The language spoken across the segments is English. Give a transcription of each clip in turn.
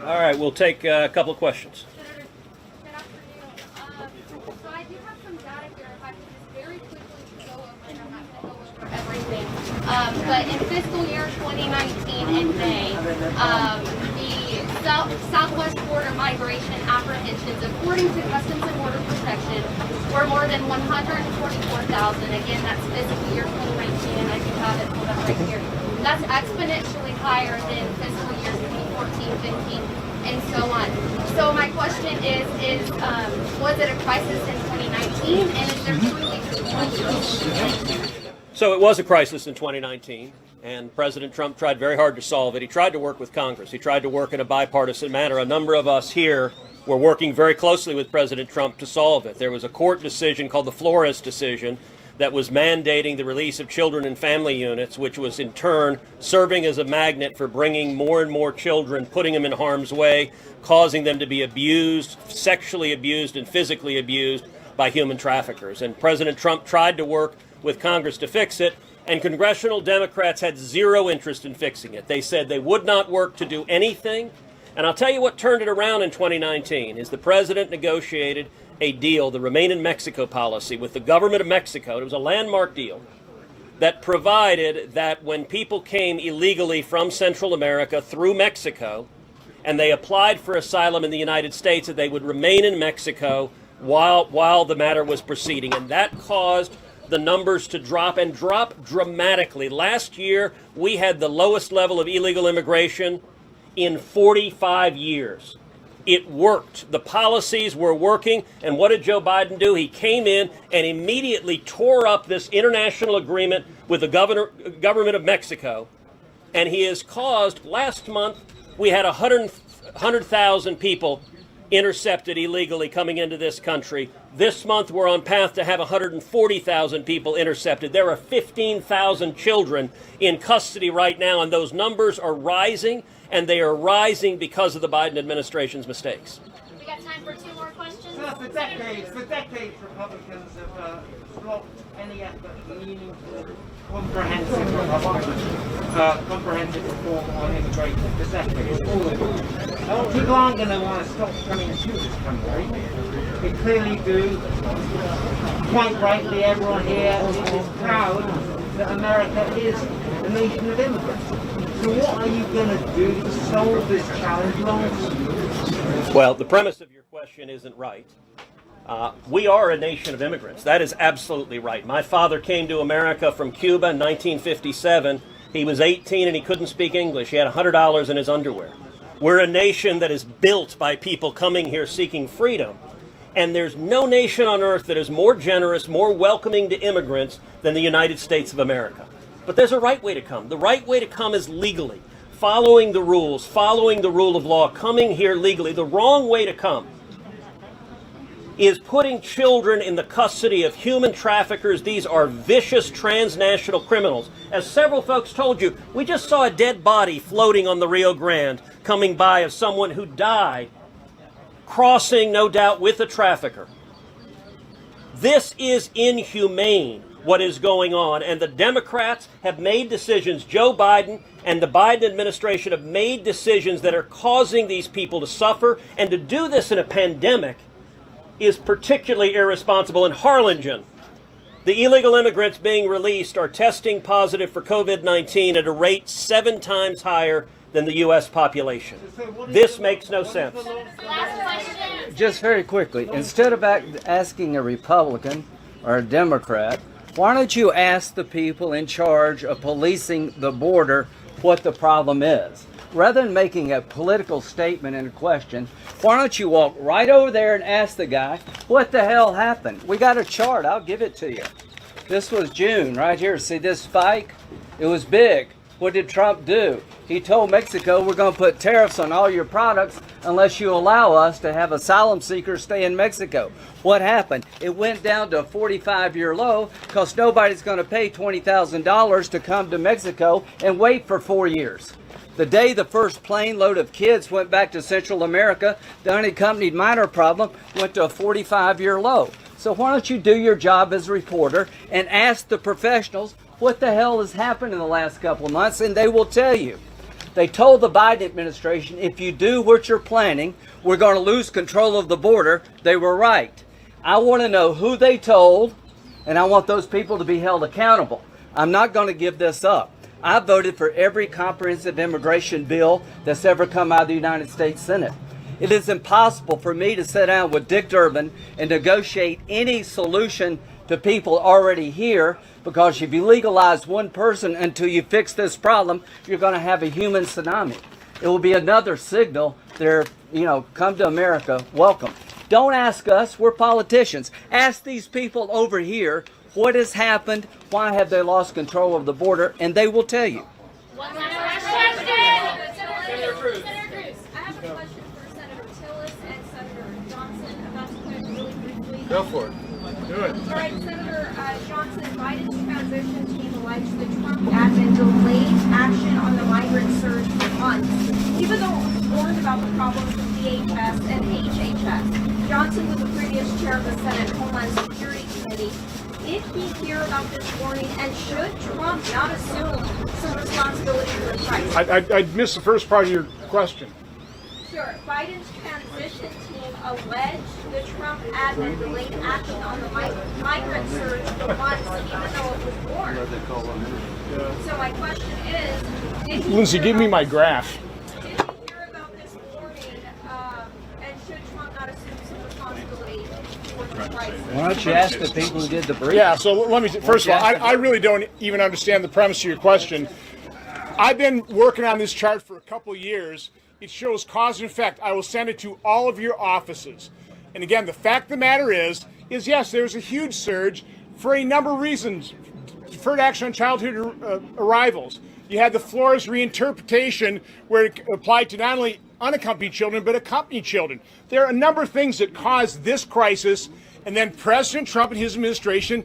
All right, we'll take a couple of questions. Senator, good afternoon. So I do have some data here. If I could just very quickly go over it, I'm not going to go over everything. But in fiscal year 2019 in May, the Southwest border migration apprehensions, according to Customs and Border Protection, were more than 144,000. Again, that's fiscal year 2019, and I do have it pulled up right here. That's exponentially higher than fiscal years 2014, 15, and so on. So my question is was it a crisis in 2019, and is there truly a crisis? So it was a crisis in 2019, and President Trump tried very hard to solve it. He tried to work with Congress. He tried to work in a bipartisan manner. A number of us here were working very closely with President Trump to solve it. There was a court decision called the Flores decision that was mandating the release of children and family units, which was in turn serving as a magnet for bringing more and more children, putting them in harm's way, causing them to be abused, sexually abused and physically abused by human traffickers. And President Trump tried to work with Congress to fix it, and congressional Democrats had zero interest in fixing it. They said they would not work to do anything. And I'll tell you what turned it around in 2019 is the president negotiated a deal, the Remain in Mexico policy, with the government of Mexico. It was a landmark deal that provided that when people came illegally from Central America through Mexico and they applied for asylum in the United States, that they would remain in Mexico while the matter was proceeding. And that caused the numbers to drop, and drop dramatically. Last year, we had the lowest level of illegal immigration in 45 years. It worked. The policies were working. And what did Joe Biden do? He came in and immediately tore up this international agreement with the government of Mexico. And he has caused, last month, we had 100,000 people intercepted illegally coming into this country. This month, we're on path to have 140,000 people intercepted. There are 15,000 children in custody right now, and those numbers are rising, and they are rising because of the Biden administration's mistakes. We got time for two more questions. For decades, Republicans have blocked any effort at meaningful, comprehensive reform on immigration for decades. All of them. People aren't going to want to stop coming to this country. They clearly do. Quite rightly, everyone here is proud that America is a nation of immigrants. So what are you going to do to solve this challenge long term? Well, the premise of your question isn't right. We are a nation of immigrants. That is absolutely right. My father came to America from Cuba in 1957. He was 18 and he couldn't speak English. He had $100 in his underwear. We're a nation that is built by people coming here seeking freedom. And there's no nation on earth that is more generous, more welcoming to immigrants than the United States of America. But there's a right way to come. The right way to come is legally, following the rules, following the rule of law, coming here legally. The wrong way to come is putting children in the custody of human traffickers. These are vicious transnational criminals. As several folks told you, we just saw a dead body floating on the Rio Grande coming by of someone who died, crossing, no doubt, with a trafficker. This is inhumane, what is going on, and the Democrats have made decisions. Joe Biden and the Biden administration have made decisions that are causing these people to suffer, and to do this in a pandemic is particularly irresponsible. In Harlingen, the illegal immigrants being released are testing positive for COVID-19 at a rate 7 times higher than the U.S. population. This makes no sense. Just very quickly, instead of asking a Republican or a Democrat, why don't you ask the people in charge of policing the border what the problem is? Rather than making a political statement and a question, why don't you walk right over there and ask the guy, what the hell happened? We got a chart, I'll give it to you. This was June, right here. See this spike? It was big. What did Trump do? He told Mexico, we're going to put tariffs on all your products unless you allow us to have asylum seekers stay in Mexico. What happened? It went down to a 45-year low because nobody's going to pay $20,000 to come to Mexico and wait for 4 years. The day the first plane load of kids went back to Central America, the unaccompanied minor problem went to a 45-year low. So why don't you do your job as a reporter and ask the professionals what the hell has happened in the last couple of months, and they will tell you. They told the Biden administration, if you do what you're planning, we're going to lose control of the border. They were right. I want to know who they told, and I want those people to be held accountable. I'm not going to give this up. I voted for every comprehensive immigration bill that's ever come out of the United States Senate. It is impossible for me to sit down with Dick Durbin and negotiate any solution to people already here, because if you legalize one person until you fix this problem, you're going to have a human tsunami. It will be another signal there, come to America, welcome. Don't ask us, we're politicians. Ask these people over here what has happened, why have they lost control of the border, and they will tell you. Senator Cruz. I have a question for Senator Tillis and Senator Johnson about the point really briefly. Go for it. Do it. All right, Senator Johnson, Biden's transition team alleged the Trump admin delayed action on the migrant surge for months, even though it was warned about the problems with DHS and HHS. Johnson was the previous chair of the Senate Homeland Security Committee. Did he hear about this warning, and should Trump not assume some responsibility for the crisis? I missed the first part of your question. Sure. Biden's transition team alleged the Trump admin delayed action on the migrant surge for months, even though it was warned. So my question is, did he Lindsay, give me my graph. Did he hear about this warning, and should Trump not assume some responsibility for the crisis? Why don't you ask the people who did the briefing? Yeah, so let me, first of all, I really don't even understand the premise of your question. I've been working on this chart for a couple of years. It shows cause and effect. I will send it to all of your offices. And again, the fact of the matter is yes, there's a huge surge for a number of reasons. Deferred action on childhood arrivals. You had the Flores reinterpretation where it applied to not only unaccompanied children, but accompanied children. There are a number of things that caused this crisis, and then President Trump and his administration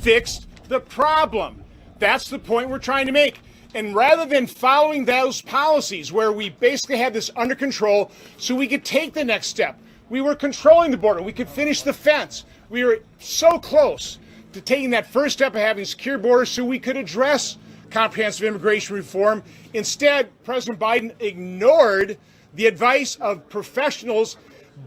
fixed the problem. That's the point we're trying to make. And rather than following those policies where we basically had this under control so we could take the next step, we were controlling the border, we could finish the fence. We were so close to taking that first step of having secure borders so we could address comprehensive immigration reform. Instead, President Biden ignored the advice of professionals,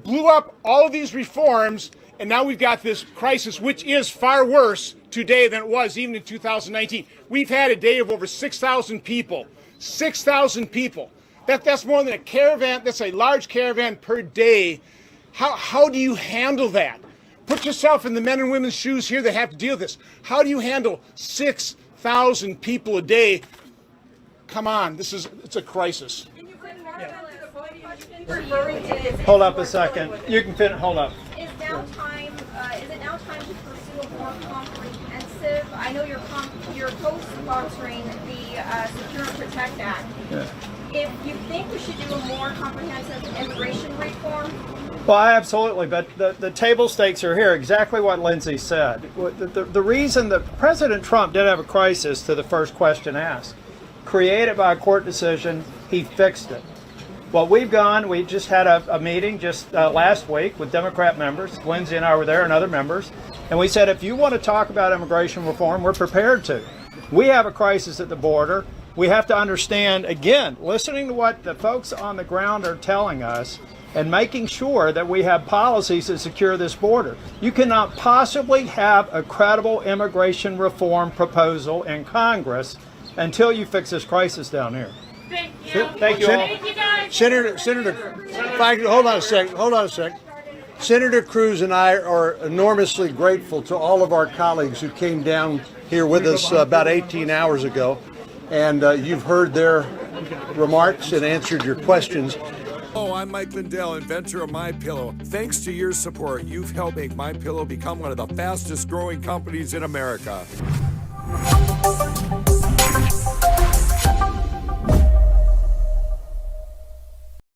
blew up all of these reforms, and now we've got this crisis, which is far worse today than it was even in 2019. We've had a day of over 6,000 people. 6,000 people. That's more than a caravan. That's a large caravan per day. How do you handle that? Put yourself in the men and women's shoes here that have to deal with this. How do you handle 6,000 people a day? Come on, it's a crisis. Hold up a second. You can finish. Hold up. Is it now time to pursue a more comprehensive? I know you're co-sponsoring the Secure and Protect Act. Yeah. If you think we should do a more comprehensive immigration reform. Well, absolutely, but the table stakes are here. Exactly what Lindsay said. The reason that President Trump did have a crisis, to the first question asked, created by a court decision, he fixed it. Well, we just had a meeting just last week with Democrat members. Lindsay and I were there and other members. And we said, if you want to talk about immigration reform, we're prepared to. We have a crisis at the border. We have to understand, again, listening to what the folks on the ground are telling us and making sure that we have policies that secure this border. You cannot possibly have a credible immigration reform proposal in Congress until you fix this crisis down here. Thank you. Thank you all. Thank you guys. Senator, hold on a sec. Senator Cruz and I are enormously grateful to all of our colleagues who came down here with us about 18 hours ago, and you've heard their remarks and answered your questions. Hello, I'm Mike Lindell, inventor of MyPillow. Thanks to your support, you've helped make MyPillow become one of the fastest growing companies in America.